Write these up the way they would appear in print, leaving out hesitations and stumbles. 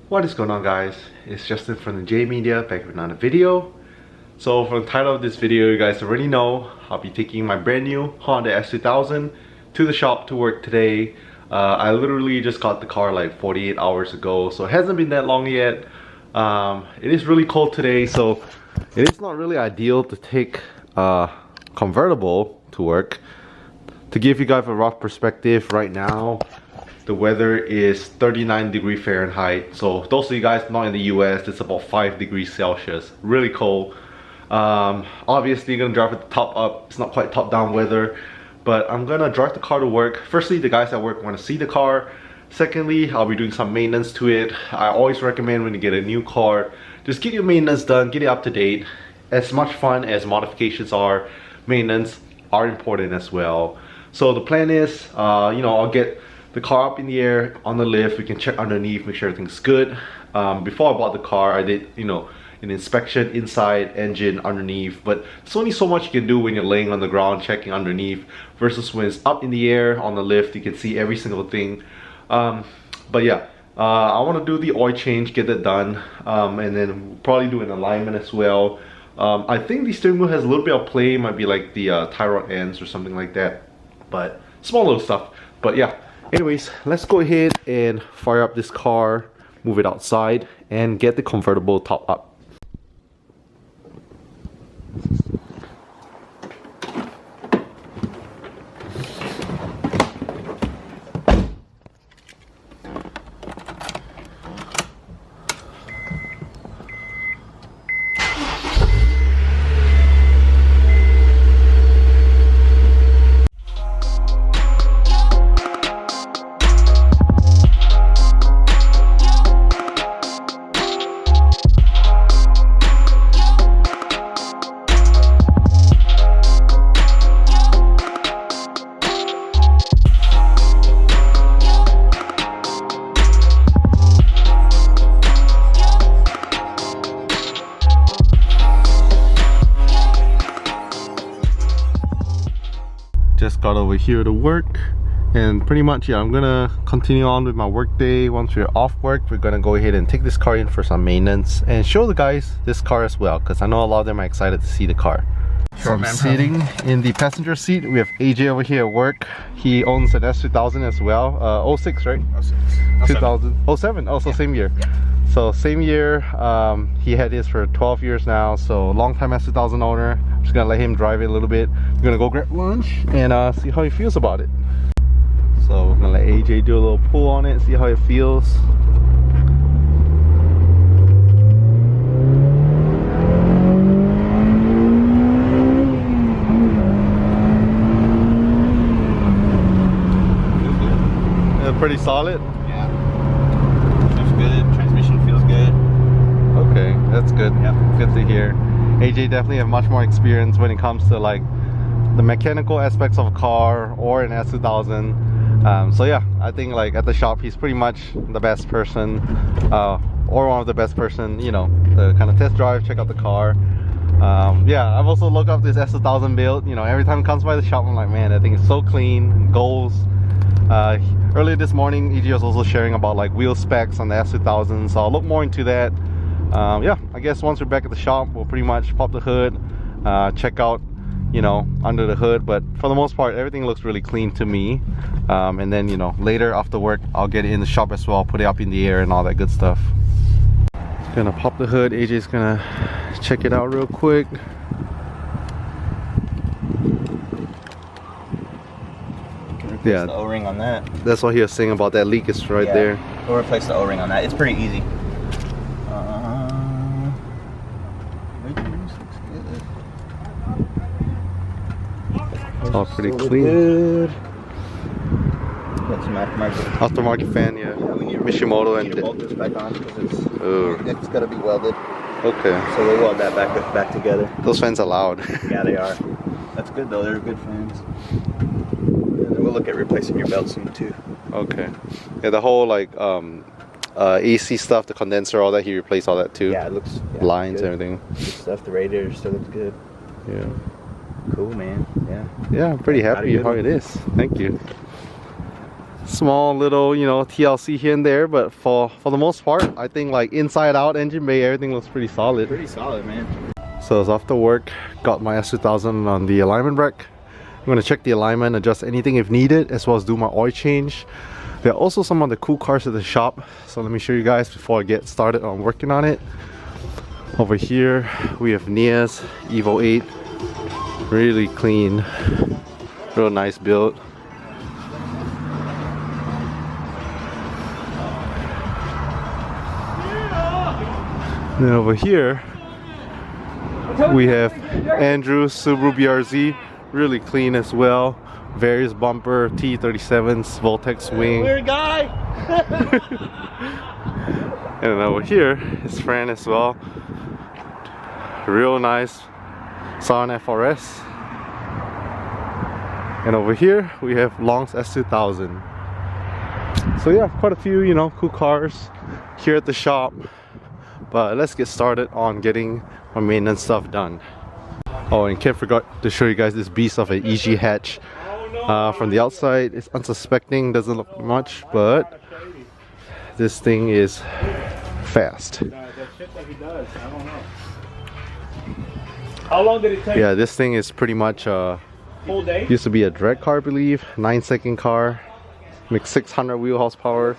What is going on, guys? It's Justin from the J Media back with another video. So for the title of this video, you guys already know I'll be taking my brand new Honda S2000 to the shop to work today. I literally just got the car like 48 hours ago, so it hasn't been that long yet. It is really cold today, so it is not really ideal to take a convertible to work. To give you guys a rough perspective, right now the weather is 39 degrees Fahrenheit. So those of you guys not in the US, it's about 5 degrees Celsius. Really cold. Obviously you're gonna drive with the top up. It's not quite top down weather, but I'm gonna drive the car to work. Firstly, the guys at work want to see the car. Secondly, I'll be doing some maintenance to it. I always recommend when you get a new car, just get your maintenance done, get it up to date. As much fun as modifications are, maintenance are important as well. So the plan is, I'll get the car up in the air on the lift. We can check underneath, make sure everything's good. Before I bought the car, I did, an inspection inside, engine, underneath. But there's only so much you can do when you're laying on the ground checking underneath versus when it's up in the air on the lift. You can see every single thing. But yeah, I want to do the oil change, get that done, and then we'll probably do an alignment as well. I think the steering wheel has a little bit of play, might be like the tie rod ends or something like that, but small little stuff. But yeah, anyways, let's go ahead and fire up this car, move it outside, and get the convertible top up. Just got over here to work, and pretty much, yeah, I'm gonna continue on with my work day. Once we're off work, we're gonna go ahead and take this car in for some maintenance and show the guys this car as well, because I know a lot of them are excited to see the car. So I'm sitting in the passenger seat. We have AJ over here at work. He owns an S2000 as well. 06, right? 06. 2000. 07. Also, yeah. Same year. Yeah. So same year. He had his for 12 years now. So long time S2000 owner. I'm just gonna let him drive it a little bit. We're gonna go grab lunch and see how he feels about it. So we're gonna let AJ do a little pull on it, see how it feels. Pretty solid? Yeah. Feels good. Transmission feels good. Okay, that's good. Yep. Good to hear. AJ definitely have much more experience when it comes to like the mechanical aspects of a car or an S2000. So yeah, I think like at the shop he's pretty much the best person, or one of the best person, to kind of test drive, check out the car. Yeah, I've also looked up this S2000 build. Every time it comes by the shop, I'm like, man, I think it's so clean, goals. Earlier this morning, EG was also sharing about like wheel specs on the S2000, so I'll look more into that. Yeah, I guess once we're back at the shop, we'll pretty much pop the hood, check out, under the hood. But for the most part, everything looks really clean to me. And then, later after work, I'll get it in the shop as well, put it up in the air and all that good stuff. Gonna pop the hood. AJ's gonna check it out real quick. Yeah, the O-ring on that. That's what he was saying about that leak is right there. We'll replace the O-ring on that. It's pretty easy. It's all pretty clean. Good. Got some aftermarket fan, yeah. We need Mishimoto and bolt this back on because it's got to be welded. Okay. So we'll weld that back together. Those fans are loud. Yeah, they are. That's good though. They're good fans. And then we'll look at replacing your belt soon too. Okay. Yeah, the whole like AC stuff, the condenser, all that, he replaced all that too. Yeah, it looks lines, everything. Good stuff. The radiator still looks good. Yeah. Cool, man. Yeah. Yeah, I'm pretty happy how it is. Thank you. Small little, you know, TLC here and there, but for the most part, I think like inside out, engine bay, everything looks pretty solid. Pretty solid, man. So it's after work, got my S2000 on the alignment rack. I'm gonna check the alignment, adjust anything if needed, as well as do my oil change. There are also some of the cool cars at the shop, so let me show you guys before I get started on working on it. Over here, we have Nia's Evo 8. Really clean, real nice build. Then over here, we have Andrew's Subaru BRZ, really clean as well. Various bumper, T37s, Voltex wing. Weird guy! And then over here, his friend as well. Real nice San FRS. And over here, we have Long's S2000. So yeah, quite a few, you know, cool cars here at the shop. But let's get started on getting my maintenance stuff done. Oh, and Ken forgot to show you guys this beast of an EG hatch. From the outside, it's unsuspecting, doesn't look much, but this thing is fast. How long did it take? Yeah, this thing is pretty much Whole day? used to be a drag car, I believe. 9-second car, makes 600 wheel horsepower.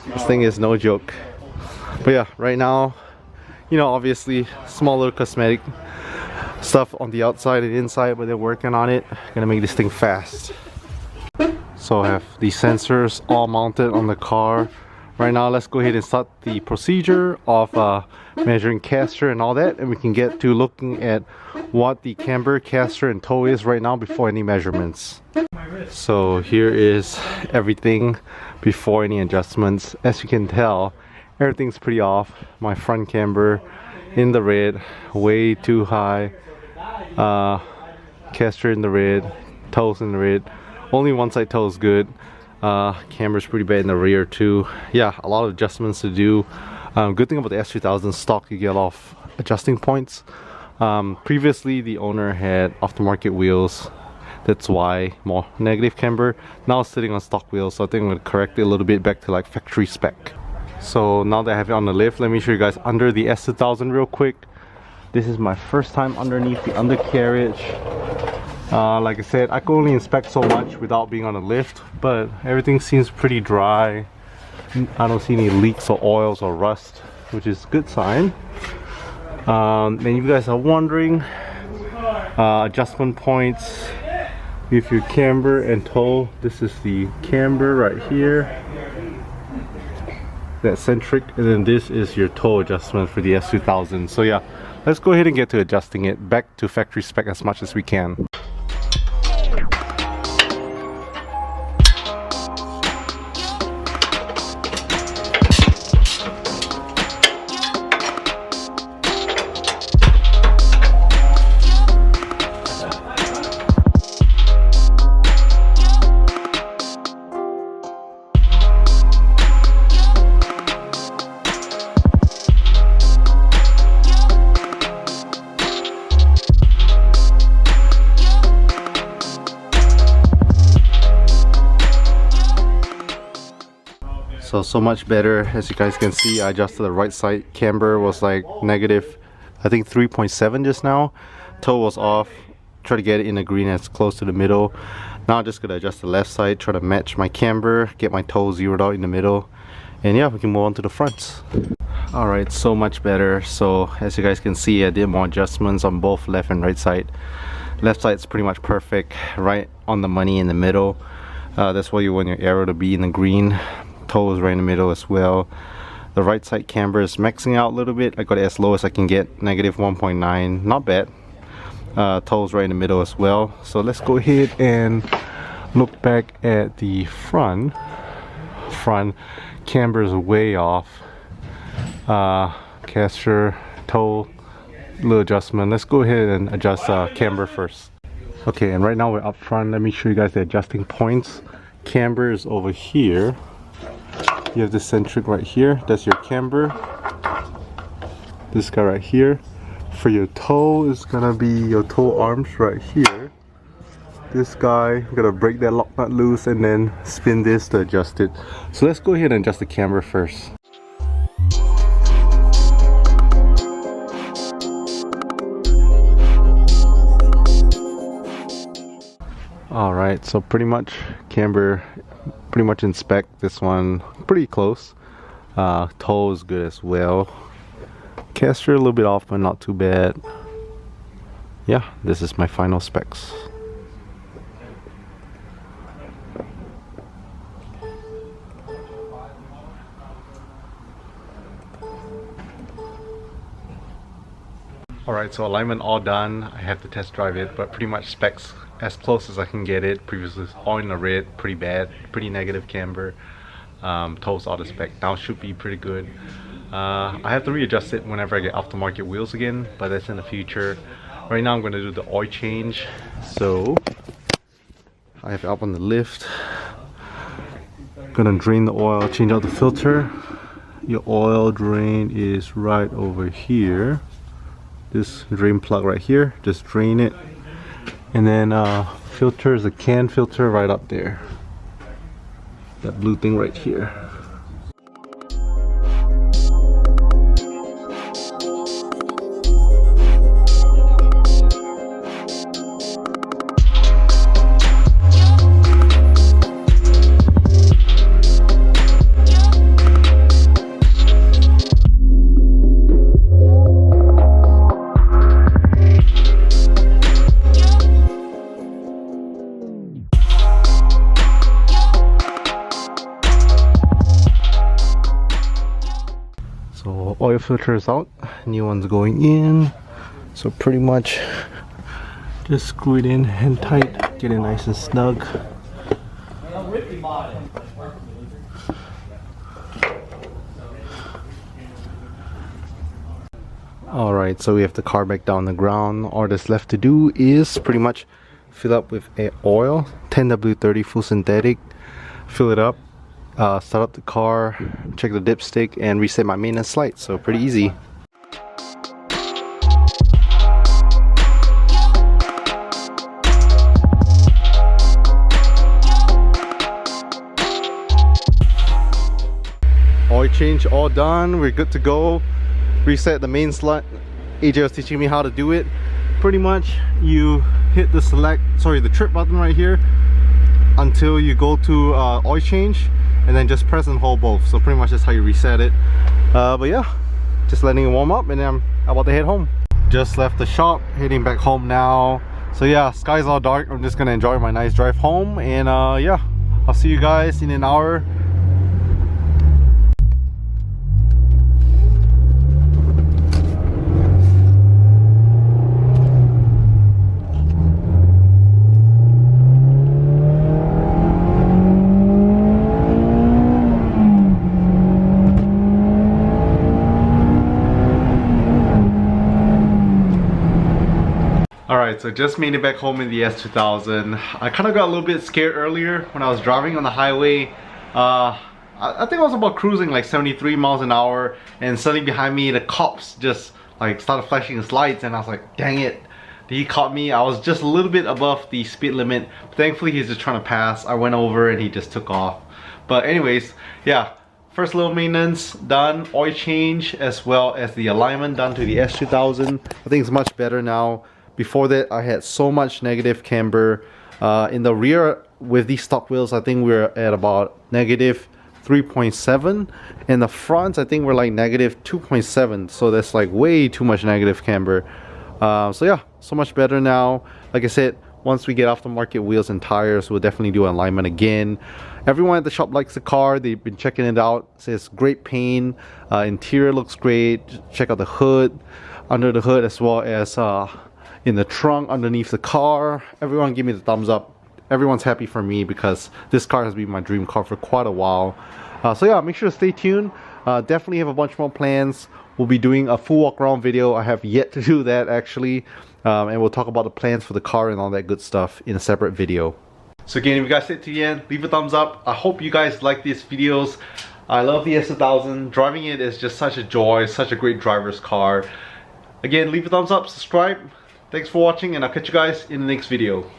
This thing is no joke. But yeah, right now, you know, obviously small little cosmetic stuff on the outside and inside, but they're working on it. Gonna make this thing fast. So I have the sensors all mounted on the car. Right now, let's go ahead and start the procedure of measuring caster and all that, and we can get to looking at what the camber, caster, and toe is right now before any measurements. So here is everything before any adjustments. As you can tell, everything's pretty off. My front camber in the red, way too high. Caster in the red, toes in the red. Only one side toe is good. Camber's pretty bad in the rear too. Yeah, a lot of adjustments to do. Good thing about the S2000 stock, you get a lot of adjusting points. Previously, the owner had aftermarket wheels. That's why more negative camber. Now it's sitting on stock wheels, so I think I'm going to correct it a little bit back to like factory spec. So now that I have it on the lift, let me show you guys under the S2000 real quick. This is my first time underneath the undercarriage. Like I said, I could only inspect so much without being on a lift, but everything seems pretty dry. I don't see any leaks or oils or rust, which is a good sign. And you guys are wondering, adjustment points with your camber and toe. This is the camber right here, that centric, and then this is your toe adjustment for the S2000. So yeah, let's go ahead and get to adjusting it back to factory spec as much as we can. So much better. As you guys can see, I adjusted the right side camber, was like negative, I think 3.7 just now. Toe was off, try to get it in the green as close to the middle. Now I'm just gonna adjust the left side, try to match my camber, get my toe zeroed out in the middle, and yeah, we can move on to the fronts. Alright, so much better. So as you guys can see, I did more adjustments on both left and right side. Left side's pretty much perfect, right on the money in the middle. That's why you want your arrow to be in the green. Toe is right in the middle as well. The right side camber is maxing out a little bit. I got it as low as I can get, negative 1.9, not bad. Toes right in the middle as well. So let's go ahead and look back at the front. Camber is way off. Caster, toe, little adjustment. Let's go ahead and adjust camber first. Okay, and right now we're up front. Let me show you guys the adjusting points. Camber is over here. You have the centric right here, that's your camber. This guy right here. For your toe, it's gonna be your toe arms right here. this guy. I'm gonna break that lock nut loose and then spin this to adjust it. So let's go ahead and adjust the camber first. Alright, so pretty much camber pretty much in spec. This one pretty close. Toe is good as well. Caster a little bit off but not too bad. Yeah, this is my final specs. Alright, so alignment all done. I have to test drive it, but pretty much specs as close as I can get it. Previously all in the red, pretty bad, pretty negative camber. Toes out of spec. Now should be pretty good. I have to readjust it whenever I get aftermarket wheels again, but that's in the future. Right now I'm going to do the oil change. So I have it up on the lift. Gonna drain the oil, change out the filter. Your oil drain is right over here. This drain plug right here, just drain it. And then filter is a can filter right up there. That blue thing right here. So oil filter is out, new one's going in. So pretty much just screw it in and tight, get it nice and snug. Alright, so we have the car back down the ground. All that's left to do is pretty much fill up with oil, 10W30 full synthetic, fill it up, start up the car, check the dipstick, and reset my maintenance light. So pretty easy. Oil change all done, we're good to go. Reset the main slot. AJ was teaching me how to do it. Pretty much you hit the trip button right here until you go to oil change, and then just press and hold both. So pretty much that's how you reset it. But yeah, just letting it warm up, and then I'm about to head home. Just left the shop, heading back home now. So yeah, sky's all dark. I'm just gonna enjoy my nice drive home, and yeah, I'll see you guys in an hour. Alright, so just made it back home in the S2000. I kind of got a little bit scared earlier when I was driving on the highway. I think I was about cruising like 73 miles an hour, and suddenly behind me the cops just like started flashing his lights, and I was like, dang it, he caught me. I was just a little bit above the speed limit. But thankfully he's just trying to pass. I went over and he just took off. But anyways, yeah, first little maintenance done, oil change as well as the alignment done to the S2000. I think it's much better now. Before that, I had so much negative camber. In the rear, with these stock wheels, I think we're at about negative 3.7. In the front, I think we're like negative 2.7. So that's like way too much negative camber. So yeah, so much better now. Like I said, once we get off the market wheels and tires, we'll definitely do alignment again. Everyone at the shop likes the car. They've been checking it out. Says great paint. Interior looks great. Check out the hood, under the hood, as well as in the trunk underneath the car. Everyone give me the thumbs up. Everyone's happy for me because this car has been my dream car for quite a while. So yeah, make sure to stay tuned. Definitely have a bunch more plans. We'll be doing a full walk around video. I have yet to do that actually. And we'll talk about the plans for the car and all that good stuff in a separate video. So again, if you guys stayed to the end, leave a thumbs up. I hope you guys like these videos. I love the S2000. Driving it is just such a joy, such a great driver's car. Again, leave a thumbs up, subscribe. Thanks for watching, and I'll catch you guys in the next video.